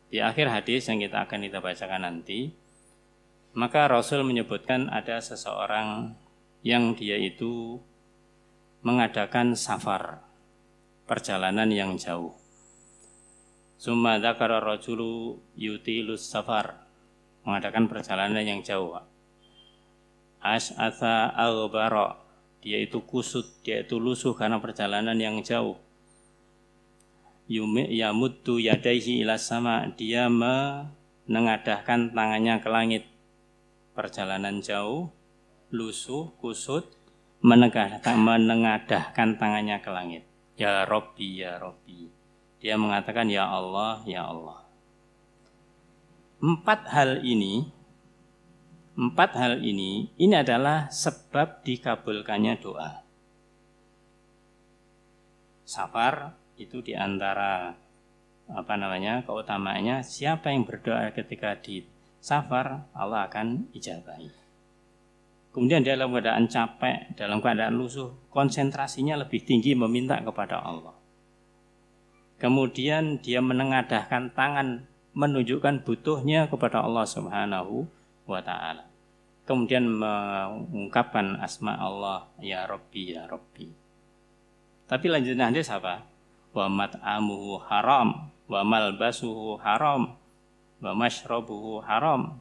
Di akhir hadis yang kita bacakan nanti, maka Rasul menyebutkan ada seseorang yang dia itu mengadakan safar, perjalanan yang jauh. Summa dzakara rajulu yutilus safar, mengadakan perjalanan yang jauh. As'atha aghbara, dia itu kusut, dia itu lusuh karena perjalanan yang jauh. Yamuddu yadaihi ila sama, dia menengadahkan tangannya ke langit. Perjalanan jauh, lusuh, kusut, menengadahkan tangannya ke langit. Ya Rabbi, ya Rabbi. Dia mengatakan ya Allah, ya Allah. Empat hal ini adalah sebab dikabulkannya doa. Safar itu diantara keutamaannya, siapa yang berdoa ketika di safar Allah akan ijabahi. Kemudian dia dalam keadaan capek, dalam keadaan lusuh, konsentrasinya lebih tinggi meminta kepada Allah. Kemudian dia menengadahkan tangan menunjukkan butuhnya kepada Allah Subhanahu wa ta'ala. Kemudian mengungkapkan asma Allah, ya Rabbi, ya Rabbi. Tapi lanjutan hadis apa? Wa mat'amuhu haram, wa malbasuhu haram, wa mashrabuhu haram,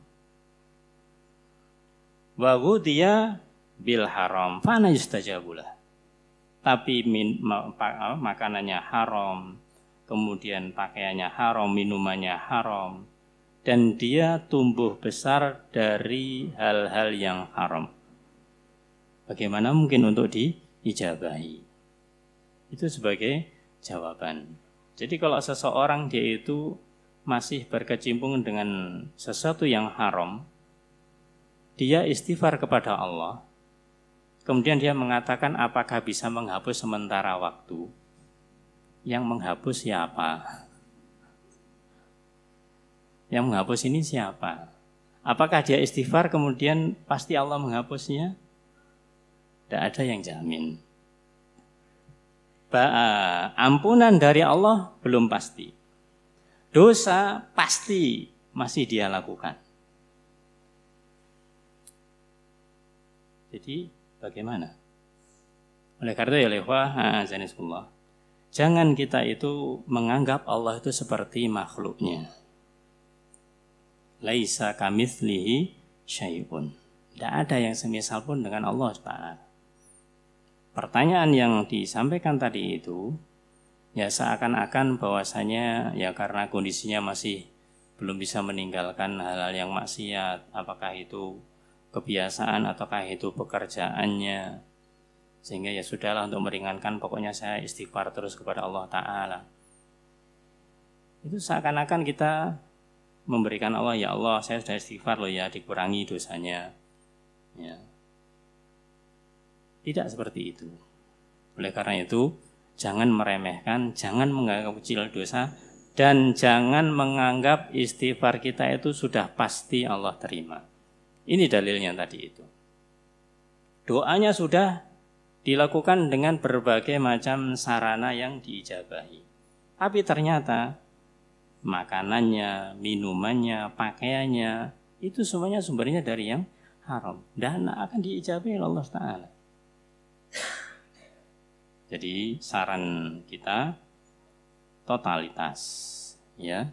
wa ghudhiya bil haram, fana yustajabulah. Tapi makanannya haram, kemudian pakaiannya haram, minumannya haram, dan dia tumbuh besar dari hal-hal yang haram. Bagaimana mungkin untuk diijabahi? Itu sebagai jawaban. Jadi kalau seseorang dia itu masih berkecimpung dengan sesuatu yang haram, dia istighfar kepada Allah, kemudian dia mengatakan apakah bisa menghapus sementara waktu. Yang menghapus siapa? Yang menghapus ini siapa? Apakah dia istighfar kemudian pasti Allah menghapusnya? Tidak ada yang jamin. Ampunan dari Allah belum pasti. Dosa pasti masih dia lakukan. Jadi bagaimana? Oleh karena ya Zanisullah, jangan kita itu menganggap Allah itu seperti makhluknya. Laisa kamitslihi syai'un. Tidak ada yang semisal pun dengan Allah Ta'ala. Pertanyaan yang disampaikan tadi itu ya seakan-akan bahwasanya ya karena kondisinya masih belum bisa meninggalkan hal-hal yang maksiat, apakah itu kebiasaan ataukah itu pekerjaannya, sehingga ya sudahlah untuk meringankan pokoknya saya istighfar terus kepada Allah Ta'ala. Itu seakan-akan kita memberikan Allah, ya Allah saya sudah istighfar loh ya, dikurangi dosanya ya. Tidak seperti itu. Oleh karena itu, jangan meremehkan, jangan menganggap kecil dosa, dan jangan menganggap istighfar kita itu sudah pasti Allah terima. Ini dalilnya tadi itu. Doanya sudah dilakukan dengan berbagai macam sarana yang diijabahi. Tapi ternyata makanannya, minumannya, pakaiannya, itu semuanya sumbernya dari yang haram. Dan akan diijabahi oleh Allah Ta'ala. Jadi saran kita totalitas, ya.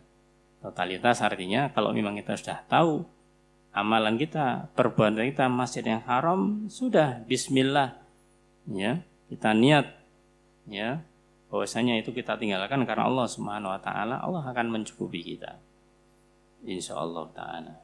Totalitas artinya kalau memang kita sudah tahu amalan kita, perbuatan kita masjid yang haram, sudah bismillah, ya. Kita niat, ya, bahwasanya itu kita tinggalkan karena Allah Subhanahu wa taala, Allah akan mencukupi kita. Insyaallah taala.